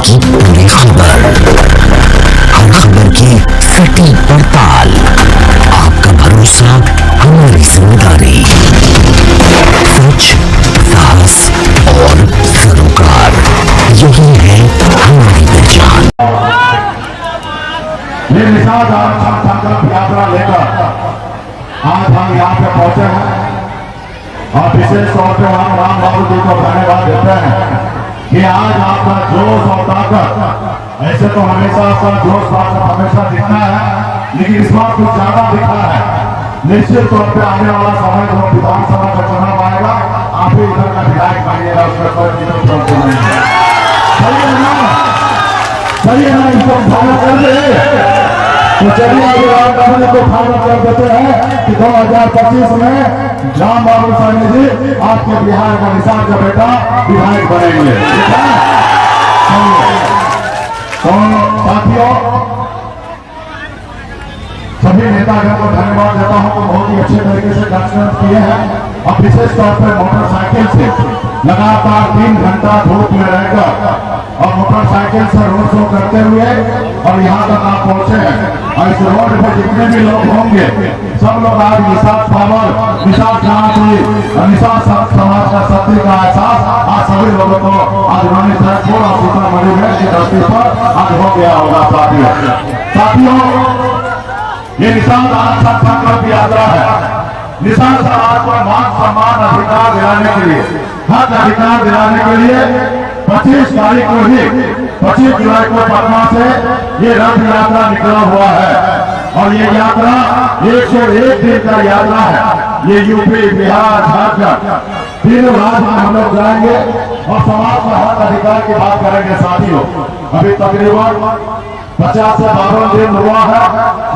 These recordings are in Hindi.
की पूरी खबर, हर खबर की सटीक पड़ताल, आपका भरोसा हमारी जिम्मेदारी। सच, साहस और सरोकार, यही है हमारी पहचान। ये निषाद आरक्षण संकल्प यात्रा लेकर आज हम यहाँ पे पहुंचे हैं और विशेष तौर पे हम राम बाबू जी को धन्यवाद देते हैं कि आज आपका जोश और ताकत, ऐसे तो हमेशा आपका जोश ताकत हमेशा दिखना है, लेकिन इस बार कुछ ज्यादा दिखा है। निश्चित तौर पे आने वाला समय जो विधानसभा का चुनाव आएगा, आप ही इधर का विधायक बनिएगा, उसमें कोई नहीं है। सही है ना, इसको फाइनल कर दे। तो चलिए आज को फाइनल कर देते हैं कि 2025 में राम बाबू साहनी जी आपके बिहार का निषाद का बेटा विधायक बनेंगे। तो साथियों, सभी नेतागण को धन्यवाद देता हूं, तो बहुत ही अच्छे तरीके से कार्यक्रम किए हैं और विशेष तौर पर मोटरसाइकिल से लगातार 3 घंटा धूप में रहकर और मोटरसाइकिल से रोड शो करते हुए और यहाँ तक आप पहुंचे हैं। और इस रोड पर जितने भी लोग होंगे, सब लोग आज निषाद पावर, निषाद क्रांति और निषाद समाज का शक्ति का एहसास आज सभी लोगों को आज रानीसैदपुर और सीतामढ़ी में की धरती पर आज हो गया होगा। साथियों, ये निषाद आरक्षण संकल्प यात्रा है। निषाद समाज को मान सम्मान अधिकार दिलाने के लिए, हक अधिकार दिलाने के लिए 25 तारीख को ही 25 जुलाई को पटना से ये रथ यात्रा निकला हुआ है और ये यात्रा 101 दिन का यात्रा है। ये यूपी, बिहार, झारखंड तीनों राज्य में हम लोग जाएंगे और समाज का हक अधिकार की बात करेंगे। साथियों, अभी तकरीबन 50 से 52 दिन हुआ है,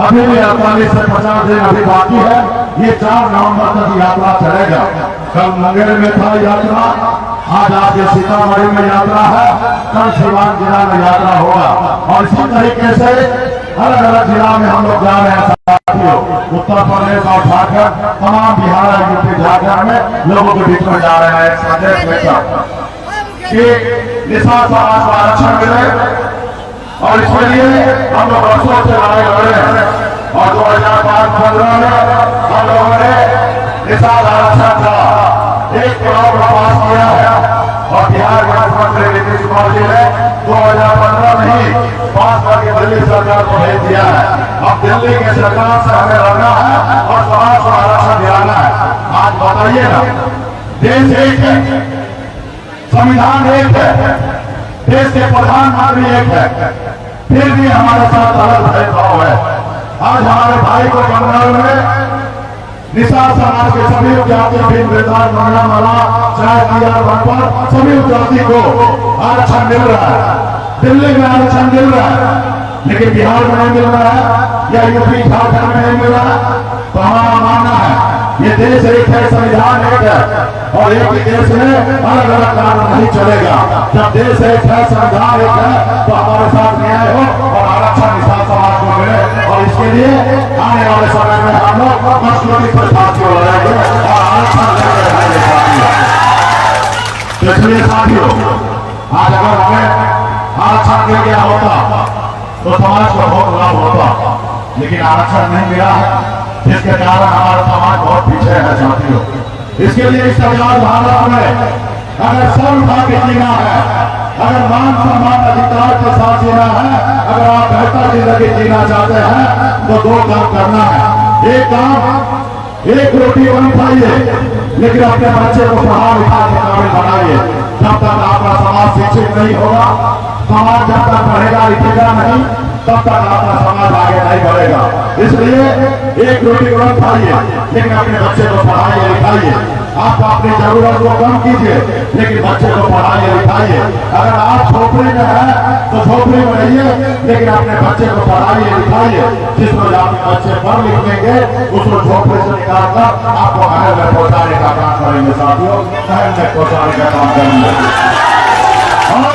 अभी भी 48 से 50 दिन अभी बाकी है। ये 4 नवंबर तक यात्रा चलेगा। कल मुंगेर में था यात्रा, आज आपके सीतामढ़ी में यात्रा है, कल सीवान जिला में यात्रा होगा और इसी तरीके से अलग अलग जिला में हम लोग जा रहे हैं। साथियों, उत्तर प्रदेश और झारखंड, तमाम बिहार और यूपी झारखंड में लोगों के बीच में जा रहे हैं। संदेश लेकर कि निषाद समाज को आरक्षण मिले और इसके लिए हम लोग वर्षों से लड़ाई लड़ रहे हैं और 2005-15 में हम लोगों ने निषाद आरक्षण का 1 करोड़ पास किया है और बिहार के मुख्यमंत्री नीतीश कुमार जी ने 2015 में ही पास करके दिल्ली सरकार को भेज दिया है। अब दिल्ली की सरकार से हमें लड़ना है और समाज को आरक्षण दिलाना है। आज बताइए ना, देश एक है, संविधान एक है, देश के प्रधानमंत्री एक है, फिर भी हमारे साथ अलग भेदभाव है। आज हमारे भाई को बंगाल में निषाद समाज के सभी जाति मंगला माला चाय दिया पर सभी जाति को आरक्षण मिल रहा है, दिल्ली में आरक्षण मिल रहा है, लेकिन बिहार में नहीं मिल रहा है या यूपी झारखंड में नहीं मिल रहा है। तो हमारा मानना है ये देश एक है, संविधान एक है और एक ही देश में अलग अलग कार्य नहीं चलेगा। जब देश एक है, संविधान एक है, तो हमारे साथ न्याय हो और आरक्षण निषाद समाज को मिले और इसके लिए आने वाले समय में हम लोग मजबूती से साथियों लड़ेंगे और आरक्षण लेंगे। इसलिए साथियों, आज अगर हमें आरक्षण मिल गया होता तो समाज को बहुत लाभ होता, लेकिन आरक्षण नहीं मिला है, जिसके कारण हमारा समाज बहुत पीछे है। साथियों, इसके लिए इस आजाद भारत में अगर सर उठा के जीना है, अगर मान सम्मान अधिकार के साथ जीना है, अगर आप बेहतर जिंदगी जीना चाहते हैं तो 2 काम करना है। एक काम, एक रोटी बन खाइए, लेकिन अपने बच्चे को पढ़ा लिखा के काबिल बनाइए। जब तक आपका समाज शिक्षित नहीं होगा, समाज जब तक पढ़ेगा लिखेगा नहीं, तब तक आपका समाज आगे नहीं बढ़ेगा। इसलिए एक रोटी बन खाइए, लेकिन अपने बच्चे को पढ़ाइए लिखाइए। आप अपनी जरूरत को कम कीजिए, लेकिन बच्चे को पढ़ाइए लिखाइए। अगर आप झोपड़ी में हैं तो झोपड़ी में रहिए, लेकिन अपने बच्चे को पढ़ाइए लिखाइए। जिस रोज आपके बच्चे पढ़ लिख लेंगे, उसको झोपड़ी से निकालकर आपको महल में पहुंचाने का काम करेंगे। साथियों, महल में पहुंचाने का काम करेंगे और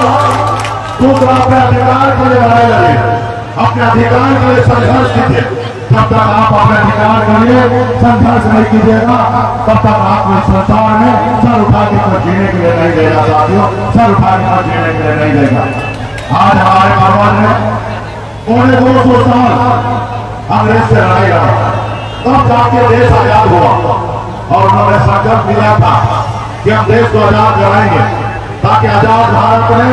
दूसरा अपने अधिकार के लिए लड़ाई लड़िए, अपने अधिकार के लिए संघर्ष कीजिए। जब तक आप अपने अधिकार के लिए संघर्ष नहीं कीजिएगा, तब तक आप इस संसार में सर उठा के जीने के लिए नहीं देगा। साथियों, सर उठा के जीने के लिए नहीं देगा। आज हमारे पूर्वज ने पौने 200 साल अंग्रेज से लड़ाई लड़ा, तब जाके देश आजाद हुआ। और उन्होंने संकल्प लिया था कि हम देश को आजाद कराएंगे ताकि आजाद भारत में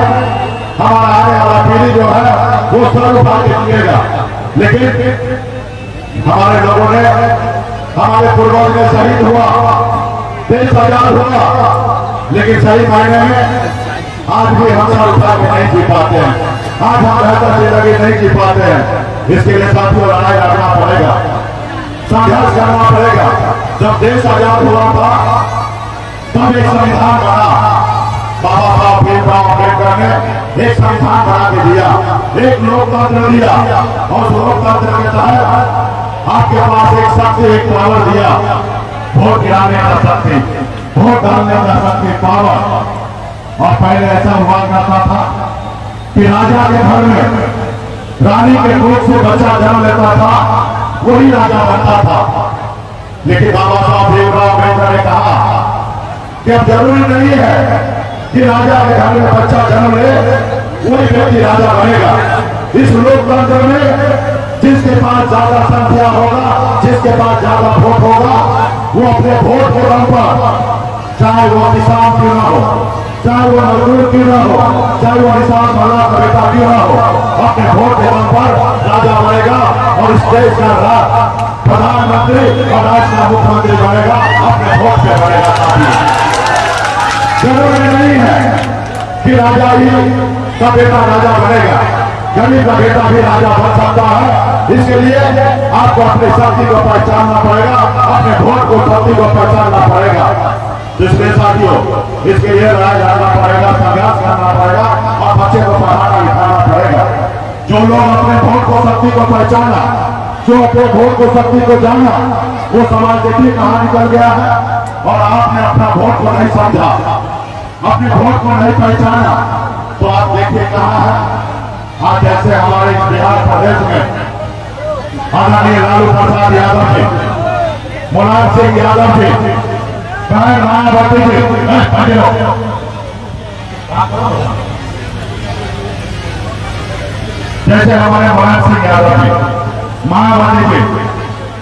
हमारा आने वाला पीढ़ी जो है वो सर्वभाग्य जिएगा। लेकिन हमारे लोगों ने, हमारे पूर्वज ने शहीद हुआ, देश आजाद हुआ, लेकिन सही मायने में आज भी हम सर्वभाग्य नहीं जी पाते हैं। आज हम बेहतर जिंदगी नहीं जी पाते हैं। इसके लिए साथियों लड़ाई लड़ना पड़ेगा, संघर्ष करना पड़ेगा। जब देश आजाद हुआ था तब एक संविधान बना, बाबा साहब भीमराव अम्बेडकर ने एक संविधान बना के दिया, एक लोकतंत्र दिया। और लोकतंत्र के तहत आपके पास एक शक्ति, एक पावर दिया, वोट गिराने का शक्ति, वोट डालने का शक्ति, पावर। और पहले ऐसा हुआ करता था कि राजा के घर में रानी के कोख से बच्चा जन्म लेता था, वही राजा बनता था। लेकिन बाबा साहब भीमराव अम्बेडकर ने कहा कि अब जरूरी नहीं है कि राजा के घर में बच्चा जन्म ले वही व्यक्ति राजा बनेगा। इस लोकतंत्र में जिसके पास ज्यादा संख्या होगा, जिसके पास ज्यादा वोट होगा, वो अपने वोट के दम पर, चाहे वो किसान क्यों ना हो, चाहे वो मजदूर क्यों ना हो, चाहे वो किसान वाला का बेटा क्यों ना हो, अपने वोट के दम पर राजा बनेगा और इस देश का प्रधानमंत्री और राज्य का मुख्यमंत्री बनेगा, अपने वोट पे बनेगा। जरूरी नहीं है कि राजा ही का बेटा राजा बनेगा, गरीब का बेटा भी राजा बन सकता है। इसके लिए आपको अपनी शक्ति को पहचानना पड़ेगा, अपने वोट को शक्ति को पहचानना पड़ेगा। इसलिए साथियों इसके लिए लड़ाई लड़ना पड़ेगा, संघर्ष करना पड़ेगा और बच्चे को पढ़ाना लिखाना पड़ेगा। जो लोग अपने वोट को शक्ति को पहचाना, जो अपने वोट को शक्ति को जाना, वो समाज देखिए कहाँ निकल गया है। और आपने अपना वोट को नहीं समझा, अपने वोट को नहीं पहचाना, तो आप देखिए कहाँ है। आज जैसे हमारे बिहार प्रदेश में आदरणीय लालू प्रसाद यादव जी, मुलायम सिंह यादव जी, मायावती जी, जैसे हमारे मुलायम सिंह यादव जी, मायावती जी,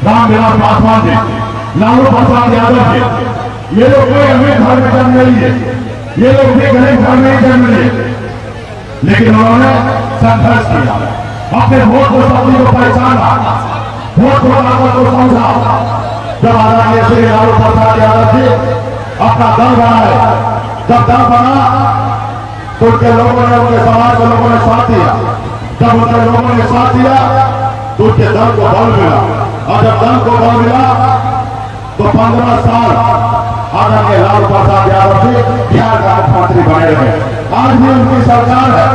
रामविलास पासवान जी, लालू प्रसाद यादव जी, ये लोग कोई अमीर घर में जन्म नहीं है, ये लोग भी गरीब घर में ही जन्म लिए, लेकिन उन्होंने संघर्ष किया, अपने वोट को शक्ति को पहचाना, वोट को ताकत को समझा। जब आदरणीय श्री लालू प्रसाद यादव जी अपना दल बनाए, जब दल बना तो उनके लोगों ने, उनके समाज के लोगों ने साथ दिया। जब उनके लोगों ने साथ दिया तो उनके दल को बल मिला, और जब दल को बल मिला तो 15 साल आदरणीय लालू प्रसाद यादव जी बिहार का मुख्यमंत्री बने रहे। आज भी उनकी सरकार है।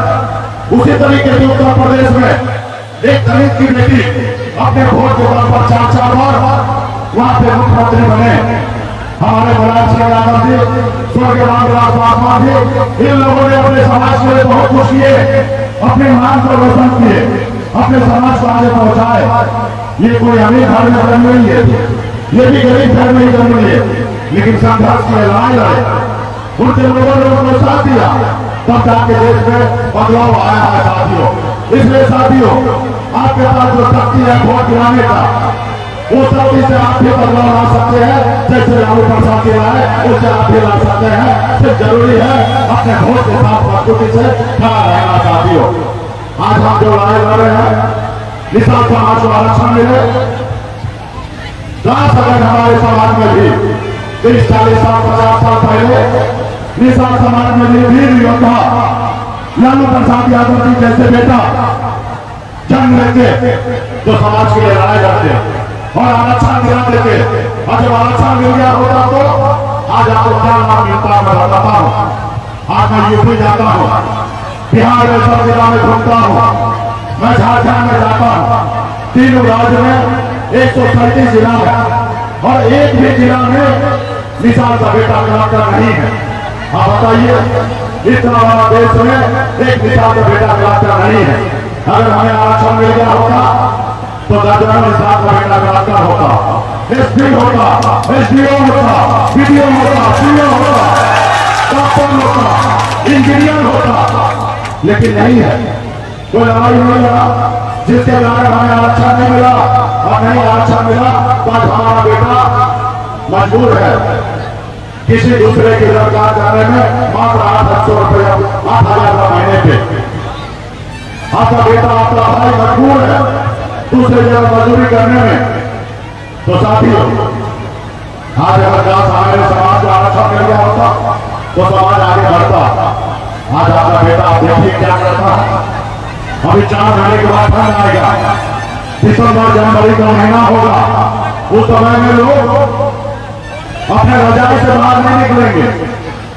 उसी तरीके से उत्तर प्रदेश में एक दलित की बेटी अपने वोट के बल पर 4 बार वहां पे मुख्यमंत्री बने। हमारे मुलायम सिंह यादव जी, स्वर्गीय रामविलास पासवान जी, इन लोगों ने अपने समाज के लिए बहुत कुछ किए, अपने नाम को रोशन किए, अपने समाज को आगे पहुंचाए। ये कोई अमीर घर में जन्म नहीं है, ये भी गरीब घर में ही जन्म लिए, लेकिन संघर्ष की लड़ाई लड़े, उनके लोगों ने उनको साथ दिया, तब जाके देश में बदलाव आया है साथियों। इसलिए साथियों आपके पास जो शक्ति है वोट गिराने का, वो शक्ति से आप भी बदलाव ला सकते हैं। जैसे लालू प्रसाद जी लाए, उससे आप भी ला सकते हैं। सिर्फ जरूरी है अपने वोट के साथ मजबूती से खड़ा रहना साथियों। आज हम जो लड़ाई लड़ रहे हैं, निषाद समाज को आरक्षण मिले, राज अगर हमारे समाज में भी 30-40 साल 50 साल पहले निषाद समाज में भी वीर योद्धा लालू प्रसाद यादव जी जैसे बेटा जन्म लेते जो समाज के लिए लड़ाई लड़ते और आरक्षण गिरा देते, और जब आरक्षण मिल गया होता तो आज आपको क्या नाम मिलता मैं बताता हूँ। आज मैं यूपी जाता हूँ, बिहार में सब जिला में घूमता हूँ, मैं झारखंड में जाता हूँ, तीनों राज्य में 137 जिला है और एक भी जिला में निषाद का बेटा कलेक्टर नहीं है। आप बताइए, इतना बड़ा देश में एक निषाद का बेटा कलेक्टर नहीं है। अगर हमें आरक्षण मिल गया होता तो दर्जनों निषाद का बेटा कलेक्टर होता, एसपी होता, एसडीओ होता, बीडीओ होता, सीओ होता, डॉक्टर होता, इंजीनियर होता। लेकिन नहीं है, कोई लड़ाई नहीं लड़ा। जिसके कारण हमें आरक्षण नहीं मिला और नहीं आरक्षण मिला तो आज हमारा बेटा मजबूर है किसी दूसरे की सरकार जाने में मात्र 800 रुपया 8,000 महीने पे। आपका बेटा आपका भाई मजबूर है दूसरे जगह मजदूरी करने में। तो साथियों, आज अगर हमारे समाज को आरक्षण मिल गया होता तो समाज आगे बढ़ता। आज आपका बेटा आप देखिए क्या करता है। अभी 4 महीने के बाद ठंड आएगा, दिसंबर जनवरी का महीना होगा। उस समय में लोग अपने रजाई से बाहर नहीं निकलेंगे,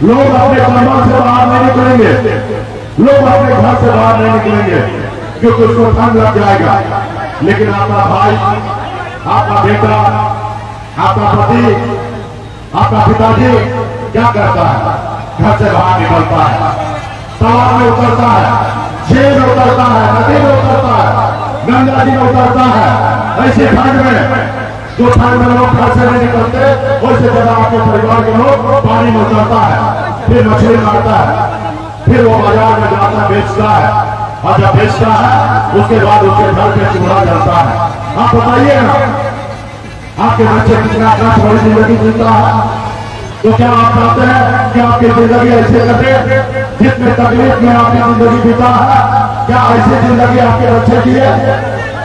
लोग अपने कंबल से बाहर नहीं निकलेंगे, लोग अपने घर से बाहर नहीं निकलेंगे क्योंकि उसको ठंड लग जाएगा। लेकिन आपका भाई, आपका बेटा, आपका पति, आपका पिताजी क्या करता है? घर से बाहर निकलता है, तालाब में उतरता है, झील में उतरता है, नदी में उतरता है, गंगा जी में उतरता है। ऐसे ठंड में जो ठंड में लोग घर से नहीं निकलते, वैसे जगह आपके परिवार के लोग पानी में उतरता है, फिर मछली मारता है, फिर वो बाजार में जाता बेचता है और जब बेचता है उसके बाद उसके घर पे चूल्हा जलता है। आप बताइए ना, आपके बच्चे कितना कष्ट भरी जिंदगी जीता है। तो क्या आप चाहते हैं कि आपकी जिंदगी ऐसे कटे जितने तकलीफ में आपकी जिंदगी बीता है? क्या ऐसी जिंदगी आपके बच्चे की है?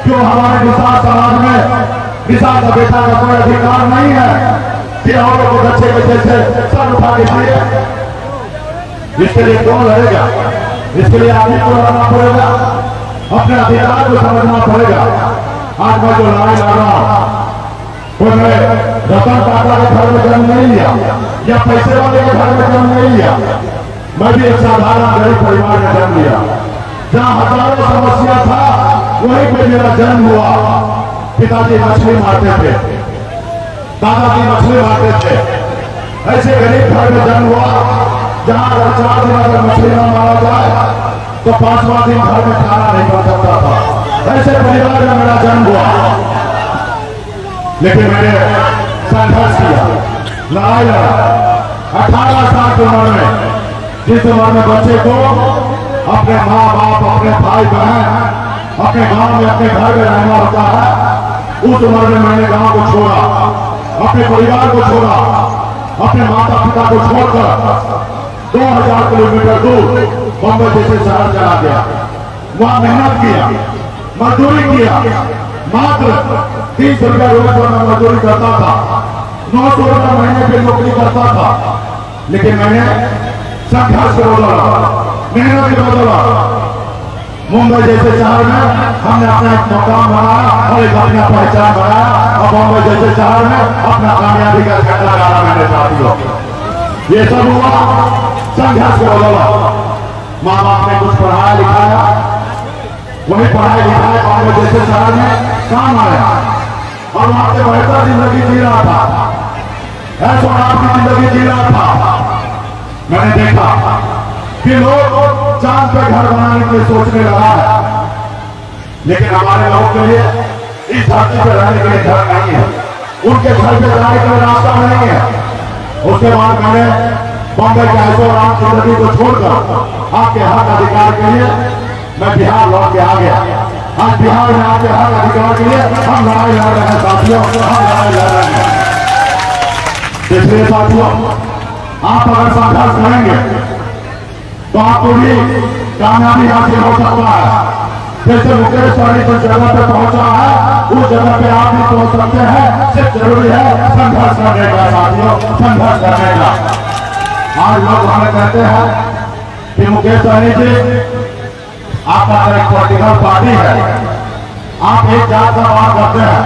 क्यों हमारे निषाद समाज में निषाद का बेटा का कोई अधिकार नहीं है कि औरों को बच्चे के जैसे सर उठा के दिए? इसके लिए कौन लड़ेगा? इसके लिए आदमी को लड़ना पड़ेगा, अपने अधिकार को समझना पड़ेगा। आज मैं जो लड़ाई लड़ रहा हूं वो मैं रतन टाटा के घर में जन्म नहीं लिया या पैसे वाले के घर में जन्म नहीं लिया। मैं भी एक साधारण गरीब परिवार में जन्म लिया जहाँ हजारों समस्या था, वहीं पे मेरा जन्म हुआ। पिताजी मछली मारते थे, दादाजी मछली मारते थे। ऐसे गरीब घर में जन्म हुआ जहाँ अगर 4 दिन अगर मछली न मारा जाए तो 5वां दिन घर में खाना नहीं बन सकता था। ऐसे परिवार में मेरा जन्म हुआ। लेकिन मैंने संघर्ष किया, लड़ाई लड़ा। 18 साल की उम्र में, जिस उम्र में बच्चे को अपने माँ बाप, अपने भाई बहन, अपने गांव में, अपने घर में रहना होता है, उस उम्र में मैंने गांव को छोड़ा, अपने परिवार को छोड़ा, अपने माता पिता को छोड़कर 2000 किलोमीटर दूर बंबई जैसे शहर चला गया। वहां मेहनत किया, मजदूरी किया। मात्र 30 रुपया रोज पर मैं मजदूरी करता था, 900 रुपया महीने की नौकरी करता था। लेकिन मैंने संघर्ष को बदला, मेहनत को बदला। मुंबई जैसे शहर में हमने अपना एक मकान बनाया और एक अपना पहचान बनाया और मुंबई जैसे शहर में अपना कामयाबी का झंडा गाड़ा मैंने साथियों। ये सब हुआ संघर्ष को बदला। माँ बाप ने कुछ पढ़ाया लिखाया, वही पढ़ाई लिखाई मुंबई जैसे शहर में काम आया और वहां से बेहतर जिंदगी जी रहा था, ऐसा आपकी जिंदगी जी रहा था। मैंने देखा कि लोग चांद पे घर बनाने के लिए सोचने लगा है, लेकिन हमारे लोगों के लिए इस धरती पे रहने के लिए घर नहीं है, उनके घर पे जाने के लिए रास्ता नहीं है। उसके बाद मैंने बम्बई के ऐशोआराम जिंदगी को छोड़कर आपके हक अधिकार के लिए मैं बिहार लौट के आ गया। आज बिहार में आपके हक अधिकार के लिए हम लड़ाई लड़ रहे हैं साथियों, हम लड़ाई लड़ रहे हैं। इसलिए साथियों, आप अगर संघर्ष करेंगे तो आपको भी कामयाबी हासिल हो सकता है। जैसे मुकेश सहनी जिस जगह पे पहुंचा है उस जगह पे आप भी पहुंच सकते हैं। सिर्फ जरूरी है संघर्ष करने का साथियों, संघर्ष करने का। आज लोग हमें कहते हैं कि मुकेश सहनी जी आपका एक पॉलिटिकल पार्टी है, आप एक जात का बात करते हैं।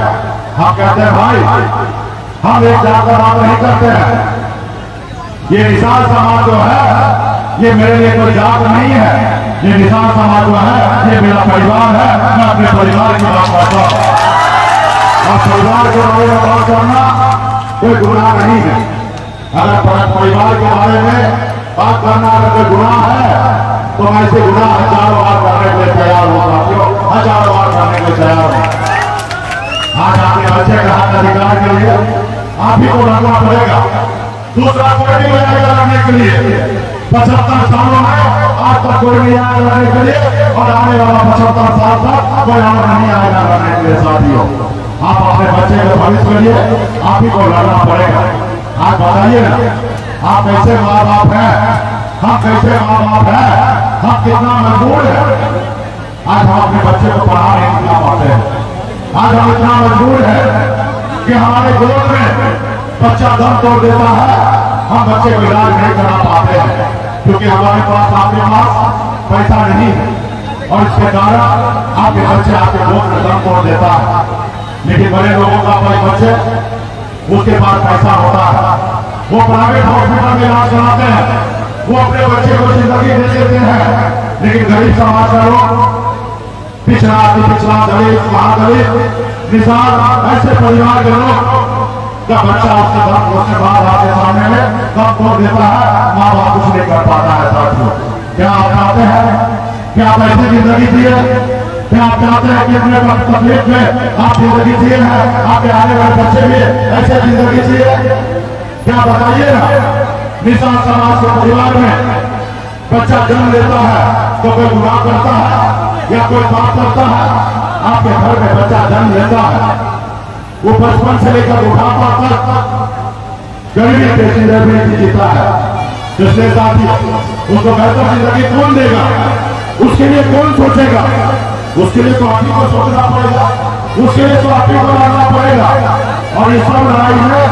हम कहते हैं भाई हम एक जात का बात नहीं करते हैं। ये निषाद समाज जो है ये मेरे लिए कोई जात नहीं है, ये निषाद समाज जो है ये मेरा परिवार है। मैं अपने परिवार की बात करता हूँ और परिवार के बारे में बात करना कोई गुनाह नहीं है। अगर परिवार के बारे में बात करना अगर कोई गुनाह है तो मैं ऐसे गुनाह 1000 बार करने के लिए तैयार हूँ साथियों, 1000 बार करने के लिए तैयार हूँ। आज आपके बच्चे का हक अधिकार के लिए आप ही को लड़ना पड़ेगा, दूसरा कोई नहीं लड़ेगा लड़ने के लिए। 75 सालों में आज तक कोई नहीं आया लड़ने के लिए और आने वाला 75 साल तक कोई और नहीं आएगा लड़ने के लिए। साथियों, आप अपने बच्चे के भविष्य के लिए आप ही को लड़ना पड़ेगा। आप बताइए ना, आप कैसे माँ बाप हैं, हम कैसे माँ बाप हैं, हम कितना मजबूर है। आज हम अपने बच्चे को पढ़ा नहीं पाते हैं। आज हम इतना मजबूर है कि हमारे गोद में बच्चा दम तोड़ देता है, हम बच्चे को इलाज नहीं करा पाते हैं क्योंकि हमारे पास आपके पास पैसा नहीं है और इसके कारण आपके बच्चे आपके गोद में दम तोड़ देता है। लेकिन बड़े लोगों का कोई बच्चे उसके पास पैसा होता है, वो प्राइवेट हॉस्पिटल में इलाज कराते हैं, वो अपने बच्चे को जिंदगी दे देते हैं। लेकिन गरीब समाज का लोग, पिछड़ा पिछड़ा दलित महादलित निषाद ऐसे परिवार के लोग का बच्चा उसके बाद आपके सामने में दम तोड़ देता है, माँ बाप कुछ नहीं कर पाता है। साथियों, क्या आप चाहते हैं कि आप ऐसी जिंदगी जिए? क्या आप चाहते हैं कि अपने तकलीफ में आप जिंदगी जिए हैं, आपके आने वाले बच्चे भी ऐसे जिंदगी जिए? क्या बताइए ना, निषाद समाज के परिवार में बच्चा जन्म लेता है तो कोई गुनाह करता है या कोई पाप करता है? आपके घर में बच्चा जन्म लेता है, वो बचपन से लेकर बुढ़ापा तक गरीबी के जिंदगी में जीता है। इसलिए साथी, उसको बेहतर जिंदगी कौन देगा? उसके लिए कौन सोचेगा? उसके लिए तो आप ही को सोचना पड़ेगा, उसके लिए तो आप ही को लड़ना पड़ेगा। और इस सब लड़ाई में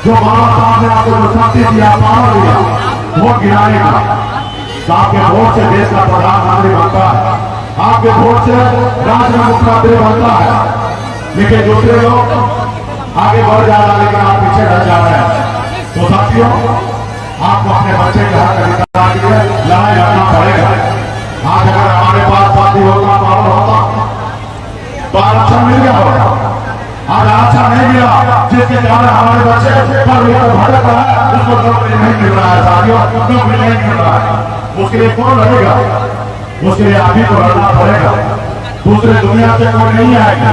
जो बाबा साहब ने आपको जो शक्ति दिया, पावर दिया, वोट गिराने का, तो आपके वोट से देश का प्रधानमंत्री बनता है, आपके वोट से राज्य में मुख्यमंत्री बनता है। लेकिन दूसरे लोग आगे बढ़ जा रहे हैं, लेकिन आप पीछे रह जा रहे हैं। तो साथियों, आपको अपने बच्चे के हक अधिकार के लिए लड़ाई लड़ना पड़ेगा। आज अगर हमारे पास पार्टी होता, पावर होता तो आरक्षण मिल गया होगा। आज आरक्षण नहीं मिला, जिसके कारण हमारे बच्चे पर भटक रहा है, उसको नौकरी नहीं मिल रहा है। साथियों, नौकरी नहीं मिल रहा है, उसके लिए कौन लड़ेगा? उसके लिए आप ही को लड़ना पड़ेगा। दूसरे दुनिया से कोई नहीं आएगा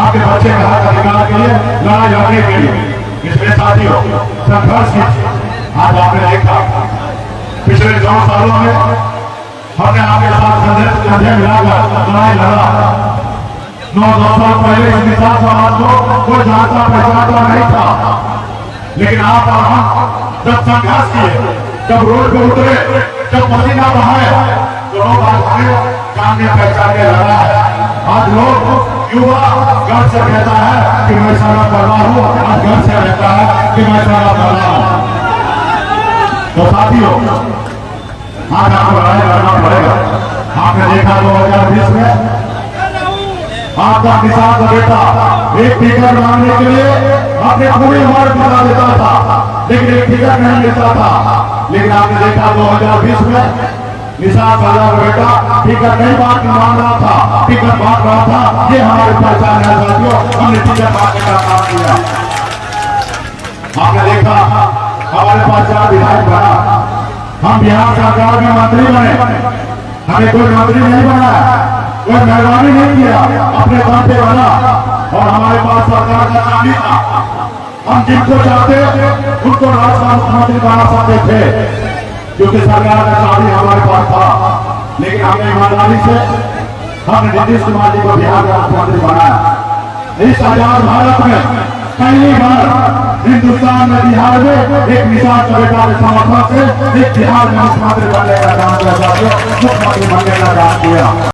आपके बच्चे के हक अधिकार के लिए लड़ाई लड़ने के लिए। इसलिए साथियों, संघर्ष कीजिए। आज आपने देखा पिछले 2 सालों में हमने आपके साथ कंधे मिलाकर लड़ाई लड़ा। 9-10 साल पहले इस निषाद समाज को कोई जानता पहचानता नहीं था, लेकिन आप और हम जब संघर्ष किए, जब रोड पे उतरे, जब पसीना बहाए, तो लोग आज हमें जानने पहचानने लगा है। आज लोग युवा घर से कहता है कि मैं सारा कर रहा हूँ, आज घर से रहता है कि मैं सारा कर रहा हूँ। तो साथियों, आज आपको लड़ाई लड़ना पड़ेगा। आपने देखा 2020 में आपका निषाद का बेटा एक टिकट मांगने के लिए अपने पूरी उम्र बिता देता था, लेकिन एक टिकट नहीं मिलता था। लेकिन आपने देखा 2020 में निषाद का बेटा टिकट नहीं मांग रहा था, टिकट बांट रहा था। ये हमारी पहचान है साथियों, हमने टिकट बांटने का काम किया। आपने देखा हमारे पास 4 विधायक बना, हम बिहार सरकार में मंत्री बने, हमें कोई मंत्री नहीं बना, कोई मेहरबानी नहीं किया, अपने दम पे बना। और हमारे पास सरकार का चाबी था, हम जिनको चाहते उनको राज्य का मुख्यमंत्री बना सकते थे, क्योंकि सरकार का चाबी हमारे पास था। लेकिन हमने ईमानदारी से हमने नीतीश कुमार जी को बिहार का मुख्यमंत्री बनाया। इस आजाद भारत में पहली बार हिंदुस्तान में बिहार में एक निषाद का बेटा के समर्थन से एक बिहार में मुख्यमंत्री बनने का काम किया, मुख्यमंत्री बनने का काम किया।